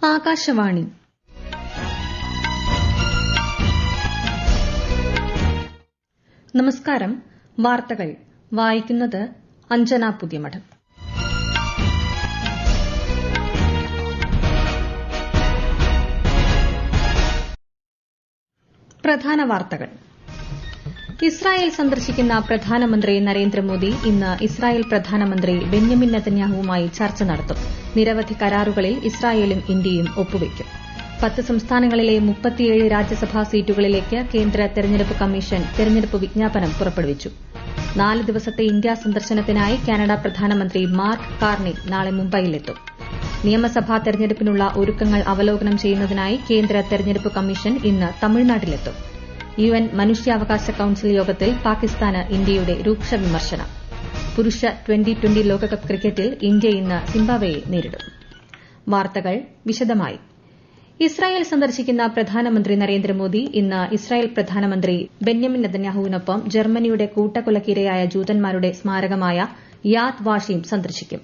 ആകാശവാണി നമസ്കാരം. വാർത്തകൾ വായിക്കുന്നത് അഞ്ജന പുതിയമഠം. പ്രധാന വാർത്തകൾ. ഇസ്രായേൽ സന്ദർശിക്കുന്ന പ്രധാനമന്ത്രി നരേന്ദ്രമോദി ഇന്ന് ഇസ്രായേൽ പ്രധാനമന്ത്രി ബെന്യാമിൻ നെതന്യാഹുവുമായി ചർച്ച നടത്തും. നിരവധി കരാറുകളിൽ ഇസ്രായേലും ഇന്ത്യയും ഒപ്പുവയ്ക്കും. 10 സംസ്ഥാനങ്ങളിലെ 37 രാജ്യസഭാ സീറ്റുകളിലേക്ക് കേന്ദ്ര തെരഞ്ഞെടുപ്പ് കമ്മീഷൻ തെരഞ്ഞെടുപ്പ് വിജ്ഞാപനം പുറപ്പെടുവിച്ചു. 4 ദിവസത്തെ ഇന്ത്യാ സന്ദർശനത്തിനായി കാനഡ പ്രധാനമന്ത്രി മാർക്ക് കാർണി നാളെ മുംബൈയിലെത്തും. നിയമസഭാ തെരഞ്ഞെടുപ്പിനുള്ള ഒരുക്കങ്ങൾ അവലോകനം ചെയ്യുന്നതിനായി കേന്ദ്ര തെരഞ്ഞെടുപ്പ് കമ്മീഷൻ ഇന്ന് തമിഴ്നാട്ടിലെത്തും. UN മനുഷ്യാവകാശ കൌൺസിൽ യോഗത്തിൽ പാകിസ്ഥാന് ഇന്ത്യയുടെ രൂക്ഷ വിമർശനം. പുരുഷ ട്വന്റി ലോകകപ്പ് ക്രിക്കറ്റിൽ ഇന്ത്യ ഇന്ന് സിംബാബ്വെയെ നേരിടും. വാർത്തകൾ വിശദമായി. ഇസ്രായേൽ സന്ദർശിക്കുന്ന പ്രധാനമന്ത്രി നരേന്ദ്രമോദി ഇന്ന് ഇസ്രായേൽ പ്രധാനമന്ത്രി ബെന്യാമിൻ നെതന്യാഹുവിനൊപ്പം ജർമ്മനിയുടെ കൂട്ടക്കൊലയ്ക്കിരയായ ജൂതന്മാരുടെ സ്മാരകമായ യാദ് വാഷീം സന്ദർശിക്കും.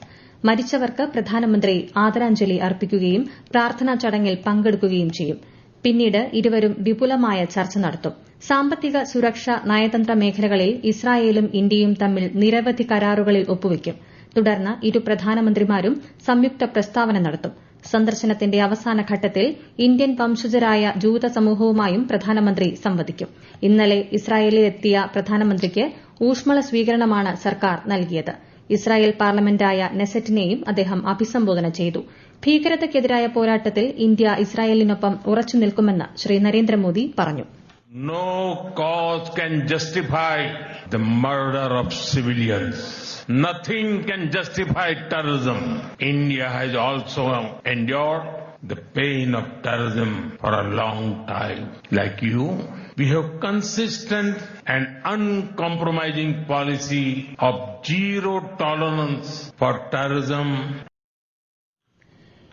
മരിച്ചവർക്ക് പ്രധാനമന്ത്രി ആദരാഞ്ജലി അർപ്പിക്കുകയും പ്രാർത്ഥനാ ചടങ്ങിൽ പങ്കെടുക്കുകയും ചെയ്യും. പിന്നീട് ഇരുവരും വിപുലമായ ചർച്ച നടത്തും. സാമ്പത്തിക, സുരക്ഷ, നയതന്ത്ര മേഖലകളിൽ ഇസ്രായേലും ഇന്ത്യയും തമ്മിൽ നിരവധി കരാറുകളിൽ ഒപ്പുവയ്ക്കും. തുടർന്ന് ഇരു പ്രധാനമന്ത്രിമാരും സംയുക്ത പ്രസ്താവന നടത്തും. സന്ദർശനത്തിന്റെ അവസാന ഘട്ടത്തിൽ ഇന്ത്യൻ വംശജരായ ജൂത സമൂഹവുമായും പ്രധാനമന്ത്രി സംവദിക്കും. ഇന്നലെ ഇസ്രായേലിലെത്തിയ പ്രധാനമന്ത്രിക്ക് ഊഷ്മള സ്വീകരണമാണ് സർക്കാർ നൽകിയത്. ഇസ്രായേൽ പാർലമെന്റായ നെസറ്റിനെയും അദ്ദേഹം അഭിസംബോധന ചെയ്തു. ഭീകരതയ്ക്കെതിരായ പോരാട്ടത്തിൽ ഇന്ത്യ ഇസ്രായേലിനൊപ്പം ഉറച്ചു നിൽക്കുമെന്ന് ശ്രീ നരേന്ദ്രമോദി പറഞ്ഞു. No cause can justify the murder of civilians. Nothing can justify terrorism. India has also endured the pain of terrorism for a long time. Like you, we have consistent and uncompromising policy of zero tolerance for terrorism.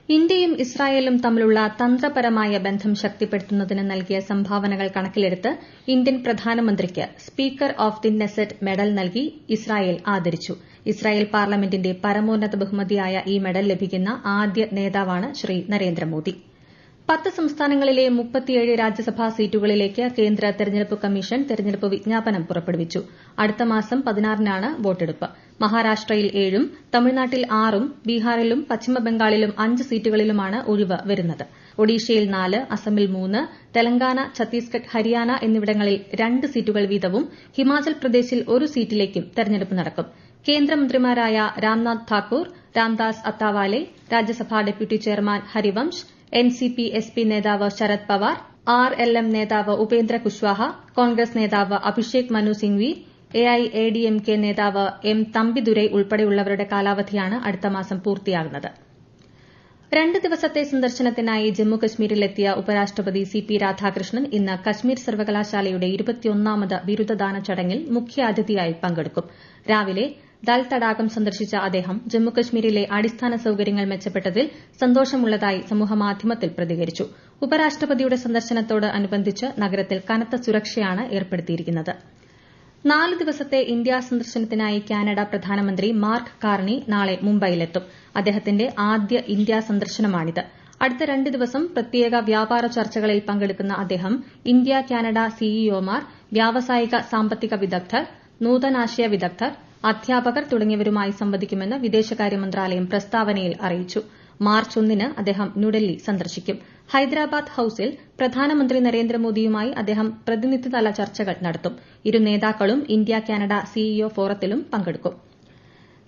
ഇന്ത്യയും ഇസ്രായേലും തമ്മിലുള്ള തന്ത്രപരമായ ബന്ധം ശക്തിപ്പെടുത്തുന്നതിന് നൽകിയ സംഭാവനകൾ കണക്കിലെടുത്ത് Indian പ്രധാനമന്ത്രിക്ക് speaker of the Knesset medal നൽകി ഇസ്രായേൽ ആദരിച്ചു. ഇസ്രായേൽ പാർലമെന്റിന്റെ പരമോന്നത ബഹുമതിയായ ഈ മെഡൽ ലഭിക്കുന്ന ആദ്യ നേതാവാണ് ശ്രീ നരേന്ദ്രമോദി. 10 സംസ്ഥാനങ്ങളിലെ 37 രാജ്യസഭാ സീറ്റുകളിലേക്ക് കേന്ദ്ര തെരഞ്ഞെടുപ്പ് കമ്മീഷൻ തെരഞ്ഞെടുപ്പ് വിജ്ഞാപനം പുറപ്പെടുവിച്ചു. അടുത്ത മാസം 16-നാണ് വോട്ടെടുപ്പ്. മഹാരാഷ്ട്രയിൽ 7-ഉം തമിഴ്നാട്ടിൽ 6-ഉം ബീഹാറിലും പശ്ചിമബംഗാളിലും 5 സീറ്റുകളിലുമാണ് ഒഴിവ് വരുന്നത്. ഒഡീഷയിൽ 4, അസമിൽ 3, തെലങ്കാന, ഛത്തീസ്ഗഡ്, ഹരിയാന എന്നിവിടങ്ങളിൽ 2 സീറ്റുകൾ വീതവും ഹിമാചൽ പ്രദേശിൽ 1 സീറ്റിലേക്കും തെരഞ്ഞെടുപ്പ് നടക്കും. കേന്ദ്രമന്ത്രിമാരായ Ramnath Thakur, Ramdas Athawale, Rajya Sabha deputy chairman Harivansh, NCP SP നേതാവ് ശരത് പവാർ, RLM നേതാവ് ഉപേന്ദ്ര കുശ്വാഹ, കോൺഗ്രസ് നേതാവ് അഭിഷേക് മനു സിംഗ്വി, AIADMK നേതാവ് M തമ്പിദുരൈ ഉൾപ്പെടെയുള്ളവരുടെ കാലാവധിയാണ് അടുത്ത മാസം പൂർത്തിയാകുന്നത്. 2 ദിവസത്തെ സന്ദർശനത്തിനായി ജമ്മുകശ്മീരിലെത്തിയ ഉപരാഷ്ട്രപതി CP രാധാകൃഷ്ണൻ ഇന്ന് കശ്മീർ സർവകലാശാലയുടെ 21ാമത് ബിരുദദാന ചടങ്ങിൽ മുഖ്യാതിഥിയായി പങ്കെടുക്കും. രാവിലെ ദൽ തടാകം സന്ദർശിച്ച അദ്ദേഹം ജമ്മുകശ്മീരിലെ അടിസ്ഥാന സൌകര്യങ്ങൾ മെച്ചപ്പെട്ടതിൽ സന്തോഷമുള്ളതായി സമൂഹമാധ്യമത്തിൽ പ്രതികരിച്ചു. ഉപരാഷ്ട്രപതിയുടെ സന്ദർശനത്തോട് അനുബന്ധിച്ച് നഗരത്തിൽ കനത്ത സുരക്ഷയാണ് ഏർപ്പെടുത്തിയിരിക്കുന്നത്. 4 ദിവസത്തെ ഇന്ത്യാ സന്ദർശനത്തിനായി കാനഡ പ്രധാനമന്ത്രി മാർക്ക് കാർണി നാളെ മുംബൈയിലെത്തും. അദ്ദേഹത്തിന്റെ ആദ്യ ഇന്ത്യാ സന്ദർശനമാണിത്. അടുത്ത 2 ദിവസം പ്രത്യേക വ്യാപാര ചർച്ചകളിൽ പങ്കെടുക്കുന്ന അദ്ദേഹം ഇന്ത്യ കാനഡ CEOമാർ, വ്യാവസായിക സാമ്പത്തിക വിദഗ്ധർ, നൂതനാശയ വിദഗ്ധർ, അധ്യാപകർ തുടങ്ങിയവരുമായി സംവദിക്കുമെന്ന് വിദേശകാര്യ മന്ത്രാലയം പ്രസ്താവനയിൽ അറിയിച്ചു. മാർച്ച് 1-ന് അദ്ദേഹം ന്യൂഡൽഹി സന്ദർശിക്കും. ഹൈദരാബാദ് ഹൌസിൽ പ്രധാനമന്ത്രി നരേന്ദ്രമോദിയുമായി അദ്ദേഹം പ്രതിനിധിതല ചർച്ചകൾ നടത്തും. ഇരു നേതാക്കളും ഇന്ത്യ കാനഡ CEO ഫോറത്തിലും പങ്കെടുക്കും.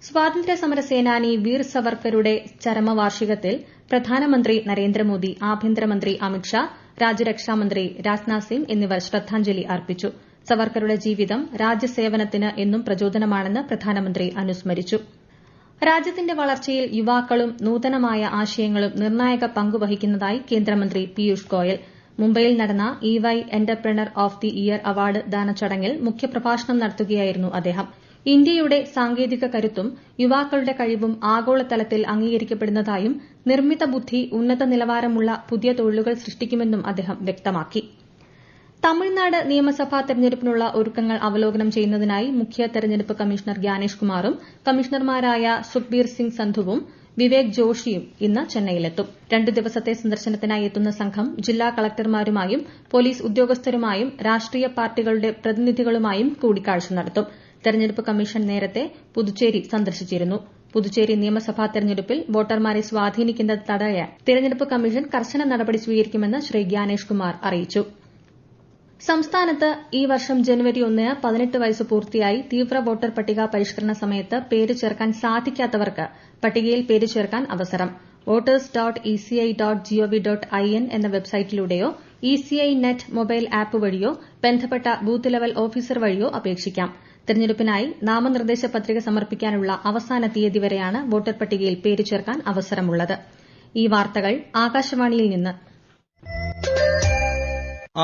സ്വാതന്ത്ര്യ സമര സേനാനി വീർ സവർക്കറുടെ ചരമവാർഷികത്തിൽ പ്രധാനമന്ത്രി നരേന്ദ്രമോദി, ആഭ്യന്തരമന്ത്രി അമിത്ഷാ, രാജ്യരക്ഷാമന്ത്രി രാജ്നാഥ് സിംഗ് എന്നിവർ ശ്രദ്ധാഞ്ജലി അർപ്പിച്ചു. സവർക്കറുടെ ജീവിതം രാജ്യസേവനത്തിന് എന്നും പ്രചോദനമാണെന്ന് പ്രധാനമന്ത്രി അനുസ്മരിച്ചു. രാജ്യത്തിന്റെ വളർച്ചയിൽ യുവാക്കളും നൂതനമായ ആശയങ്ങളും നിർണായക പങ്കുവഹിക്കുന്നതായി കേന്ദ്രമന്ത്രി പീയൂഷ് ഗോയൽ. മുംബൈയിൽ നടന്ന EY entrepreneur of the year award ദാന ചടങ്ങിൽ മുഖ്യപ്രഭാഷണം നടത്തുകയായിരുന്നു അദ്ദേഹം. ഇന്ത്യയുടെ സാങ്കേതിക കരുത്തും യുവാക്കളുടെ കഴിവും ആഗോളതലത്തിൽ അംഗീകരിക്കപ്പെടുന്നതായും നിർമ്മിത ബുദ്ധി ഉന്നത നിലവാരമുള്ള പുതിയ തൊഴിലുകൾ സൃഷ്ടിക്കുമെന്നും അദ്ദേഹം വ്യക്തമാക്കി. തമിഴ്നാട് നിയമസഭാ തെരഞ്ഞെടുപ്പിനുള്ള ഒരുക്കങ്ങൾ അവലോകനം ചെയ്യുന്നതിനായി മുഖ്യ തെരഞ്ഞെടുപ്പ് കമ്മീഷണർ ഗ്യാനേഷ് കുമാറും കമ്മീഷണർമാരായ സുഖ്ബീർ സിംഗ് സന്ധുവും വിവേക് ജോഷിയും ഇന്ന് ചെന്നൈയിലെത്തും 2 ദിവസത്തെ സന്ദർശനത്തിനായി എത്തുന്ന സംഘം ജില്ലാ കളക്ടർമാരുമായും പോലീസ് ഉദ്യോഗസ്ഥരുമായും രാഷ്ട്രീയ പാർട്ടികളുടെ പ്രതിനിധികളുമായും കൂടിക്കാഴ്ച നടത്തും. തെരഞ്ഞെടുപ്പ് കമ്മീഷൻ നേരത്തെ പുതുച്ചേരി സന്ദർശിച്ചിരുന്നു. പുതുച്ചേരി നിയമസഭാ തെരഞ്ഞെടുപ്പിൽ വോട്ടർമാരെ സ്വാധീനിക്കുന്നത് തടയാൻ തെരഞ്ഞെടുപ്പ് കമ്മീഷൻ കർശന നടപടി സ്വീകരിക്കുമെന്ന് ശ്രീ ഗ്യാനേഷ് കുമാർ അറിയിച്ചു. സംസ്ഥാനത്ത് ഈ വർഷം ജനുവരി 1 18 വയസ്സ് പൂർത്തിയായി തീവ്ര വോട്ടർ പട്ടിക പരിഷ്കരണ സമയത്ത് പേര് ചേർക്കാൻ സാധിക്കാത്തവർക്ക് പട്ടികയിൽ പേര് ചേർക്കാൻ അവസരം. voters.eci.gov.in എന്ന വെബ്സൈറ്റിലൂടെയോ ECI നെറ്റ് മൊബൈൽ ആപ്പ് വഴിയോ ബന്ധപ്പെട്ട ബൂത്ത് ലെവൽ ഓഫീസർ വഴിയോ അപേക്ഷിക്കാം. തെരഞ്ഞെടുപ്പിനായി നാമനിർദ്ദേശ പത്രിക സമർപ്പിക്കാനുള്ള അവസാന തീയതി വരെയാണ് വോട്ടർ പട്ടികയിൽ പേര് ചേർക്കാൻ അവസരമുള്ളത്. ഈ വാർത്തകൾ ആകാശവാണിയിൽ നിന്ന്.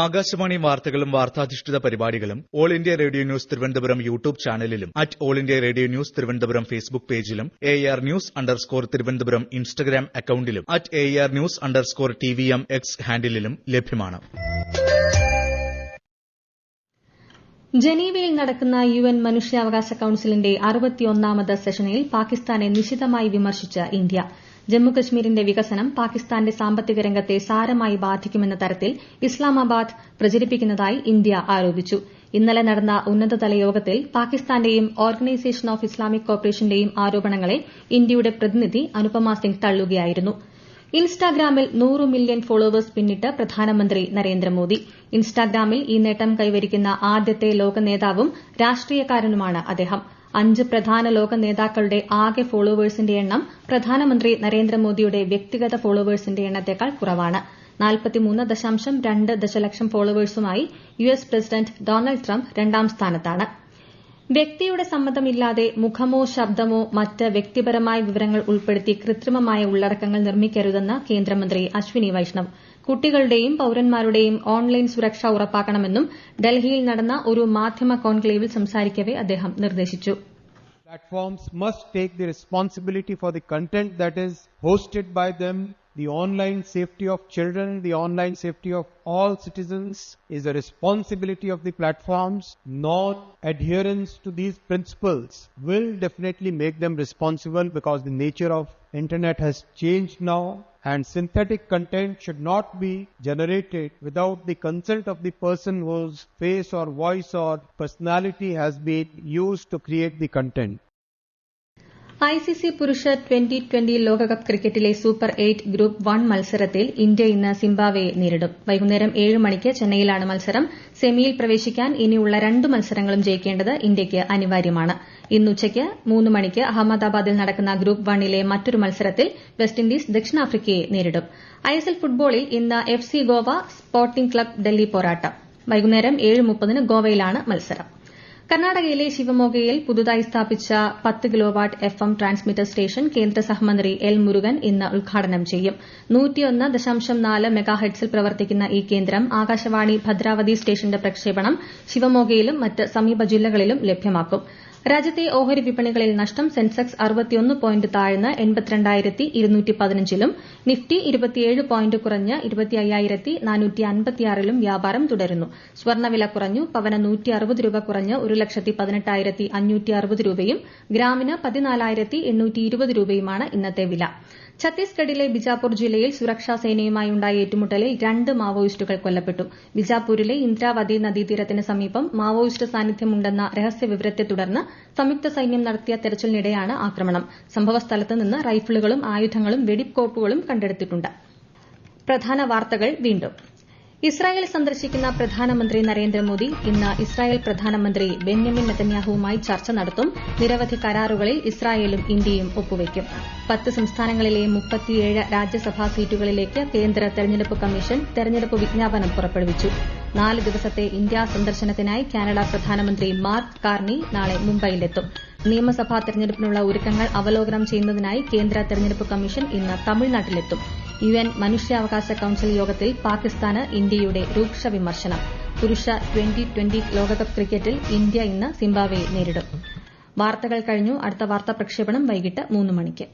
ആകാശവാണി വാർത്തകളും വാർത്താധിഷ്ഠിത പരിപാടികളും All India Radio News Thiruvananthapuram YouTube ചാനലിലും All India Radio News Thiruvananthapuram Facebook പേജിലും AR News_ തിരുവനന്തപുരം ഇൻസ്റ്റഗ്രാം അക്കൌണ്ടിലും AR News_TVM X ഹാൻഡിലും ലഭ്യമാണ്. ജനീവയിൽ നടക്കുന്ന UN മനുഷ്യാവകാശ കൌൺസിലിന്റെ 61ാമത് സെഷനിൽ പാകിസ്ഥാനെ നിശിതമായി വിമർശിച്ച് ഇന്ത്യ. ജമ്മുകശ്മീരിന്റെ വികസനം പാകിസ്ഥാന്റെ സാമ്പത്തിക രംഗത്തെ സാരമായി ബാധിക്കുമെന്ന തരത്തിൽ ഇസ്ലാമാബാദ് പ്രചരിപ്പിക്കുന്നതായി ഇന്ത്യ ആരോപിച്ചു. ഇന്നലെ നടന്ന ഉന്നതതല യോഗത്തിൽ പാകിസ്ഥാന്റെയും ഓർഗനൈസേഷൻ ഓഫ് ഇസ്ലാമിക് കോപ്പറേഷന്റെയും ആരോപണങ്ങളെ ഇന്ത്യയുടെ പ്രതിനിധി അനുപമ സിംഗ് തള്ളുകയായിരുന്നു. ഇൻസ്റ്റാഗ്രാമിൽ 100 മില്യൺ ഫോളോവേഴ്സ് പിന്നിട്ട് പ്രധാനമന്ത്രി നരേന്ദ്രമോദി. ഇൻസ്റ്റാഗ്രാമിൽ ഈ നേട്ടം കൈവരിക്കുന്ന ആദ്യത്തെ ലോക നേതാവും രാഷ്ട്രീയക്കാരനുമാണ് അദ്ദേഹം. 5 പ്രധാന ലോക നേതാക്കളുടെ ആകെ ഫോളോവേഴ്സിന്റെ എണ്ണം പ്രധാനമന്ത്രി നരേന്ദ്രമോദിയുടെ വ്യക്തിഗത ഫോളോവേഴ്സിന്റെ എണ്ണത്തേക്കാൾ കുറവാണ്. 43.2 ദശലക്ഷം ഫോളോവേഴ്സുമായി US പ്രസിഡന്റ് ഡൊണാൾഡ് ട്രംപ് രണ്ടാം സ്ഥാനത്താണ്. വ്യക്തിയുടെ സമ്മതമില്ലാതെ മുഖമോ ശബ്ദമോ മറ്റ് വ്യക്തിപരമായ വിവരങ്ങൾ ഉൾപ്പെടുത്തി കൃത്രിമമായ ഉള്ളടക്കങ്ങൾ നിർമ്മിക്കരുതെന്ന് കേന്ദ്രമന്ത്രി അശ്വിനി വൈഷ്ണവ്. കുട്ടികളുടെയും പൌരന്മാരുടെയും ഓൺലൈൻ സുരക്ഷ ഉറപ്പാക്കണമെന്നും ഡൽഹിയിൽ നടന്ന ഒരു മാധ്യമ കോൺക്ലേവിൽ സംസാരിക്കവെ അദ്ദേഹം നിർദ്ദേശിച്ചു. Platforms must take the responsibility for the content that is hosted by them. The online safety of children, the online safety of all citizens is a responsibility of the platforms. Non-adherence to these principles will definitely make them responsible because the nature of internet has changed now and synthetic content should not be generated without the consent of the person whose face or voice or personality has been used to create the content. ICC പുരുഷ 2020 ലോകകപ്പ് ക്രിക്കറ്റിലെ super 8 group 1 മത്സരത്തിൽ India ഇന്ന് സിംബാബ്വെയെ നേരിടും. വൈകുന്നേരം 7 മണിക്ക് ചെന്നൈയിലാണ് മത്സരം. സെമിയിൽ പ്രവേശിക്കാൻ ഇനിയുള്ള 2 മത്സരങ്ങളും ജയിക്കേണ്ടത് ഇന്ത്യയ്ക്ക് അനിവാര്യമാണ്. ഇന്ന് ഉച്ചയ്ക്ക് 3 മണിക്ക് അഹമ്മദാബാദിൽ നടക്കുന്ന ഗ്രൂപ്പ് 1ലെ മറ്റൊരു മത്സരത്തിൽ വെസ്റ്റ് ഇൻഡീസ് ദക്ഷിണാഫ്രിക്കയെ നേരിടും. ISL ഫുട്ബോളിൽ ഇന്ന് FC Goa sporting club Delhi പോരാട്ടം. വൈകുന്നേരം 7:30 ഗോവയിലാണ് മത്സരം. കർണാടകയിലെ ശിവമോഗയിൽ പുതുതായി സ്ഥാപിച്ച 10 കിലോവാട്ട് FM ട്രാൻസ്മിറ്റർ സ്റ്റേഷൻ കേന്ദ്ര സഹമന്ത്രി എൽ മുരുകൻ ഇന്ന് ഉദ്ഘാടനം ചെയ്യും. 101.4 മെഗാഹെർട്സിൽ പ്രവർത്തിക്കുന്ന ഈ കേന്ദ്രം ആകാശവാണി ഭദ്രാവതി സ്റ്റേഷന്റെ പ്രക്ഷേപണം ശിവമോഗയിലും മറ്റ് സമീപ ജില്ലകളിലും ലഭ്യമാക്കും. രാജ്യത്തെ ഓഹരി വിപണികളിൽ നഷ്ടം. സെൻസെക്സ് 61 പോയിന്റ് താഴ്ന്ന് 82,215ലും നിഫ്റ്റി 27 പോയിന്റ് കുറഞ്ഞ് 25,456ലും വ്യാപാരം തുടരുന്നു. സ്വർണ്ണവില കുറഞ്ഞു. പവന് 160 രൂപ കുറഞ്ഞ് 1,18,560 രൂപയും ഗ്രാമിന് 14,820 രൂപയുമാണ് ഇന്നത്തെ വില. ഛത്തീസ്ഗഡിലെ ബിജാപൂർ ജില്ലയിൽ സുരക്ഷാ സേനയുമായുണ്ടായ ഏറ്റുമുട്ടലിൽ 2 മാവോയിസ്റ്റുകൾ കൊല്ലപ്പെട്ടു. ബിജാപൂരിലെ ഇന്ദ്രാവതി നദീതീരത്തിന് സമീപം മാവോയിസ്റ്റ് സാന്നിധ്യമുണ്ടെന്ന രഹസ്യവിവരത്തെ തുടർന്ന് സംയുക്ത സൈന്യം നടത്തിയ തെരച്ചിലിനിടെയാണ് ആക്രമണം. സംഭവസ്ഥലത്ത് നിന്ന് റൈഫിളുകളും ആയുധങ്ങളും വെടിക്കോപ്പുകളും കണ്ടെടുത്തിട്ടുണ്ട്. പ്രധാന വാർത്തകൾ വീണ്ടും. ഇസ്രായേൽ സന്ദർശിക്കുന്ന പ്രധാനമന്ത്രി നരേന്ദ്രമോദി ഇന്ന് ഇസ്രായേൽ പ്രധാനമന്ത്രി ബെന്യാമിൻ നെതന്യാഹുവുമായി ചർച്ച നടത്തും. നിരവധി കരാറുകളിൽ ഇസ്രായേലും ഇന്ത്യയും ഒപ്പുവയ്ക്കും. 10 സംസ്ഥാനങ്ങളിലെ 37 രാജ്യസഭാ സീറ്റുകളിലേക്ക് കേന്ദ്ര തെരഞ്ഞെടുപ്പ് കമ്മീഷൻ തെരഞ്ഞെടുപ്പ് വിജ്ഞാപനം പുറപ്പെടുവിച്ചു. 4 ദിവസത്തെ ഇന്ത്യാ സന്ദർശനത്തിനായി കാനഡ പ്രധാനമന്ത്രി മാർക്ക് കാർണി നാളെ മുംബൈയിലെത്തും. നിയമസഭാ തെരഞ്ഞെടുപ്പിനുള്ള ഒരുക്കങ്ങൾ അവലോകനം ചെയ്യുന്നതിനായി കേന്ദ്ര തെരഞ്ഞെടുപ്പ് കമ്മീഷൻ ഇന്ന് തമിഴ്നാട്ടിലെത്തും. UN മനുഷ്യാവകാശ കൌൺസിൽ യോഗത്തിൽ പാകിസ്ഥാന് ഇന്ത്യയുടെ രൂക്ഷ വിമർശനം. പുരുഷ 2020 ലോകകപ്പ് ക്രിക്കറ്റിൽ ഇന്ത്യ ഇന്ന് സിംബാബ്വെയെ നേരിടും. വാർത്തകൾ കഴിഞ്ഞു. അടുത്ത വാർത്താ പ്രക്ഷേപണം വൈകിട്ട് 3 മണിക്ക്.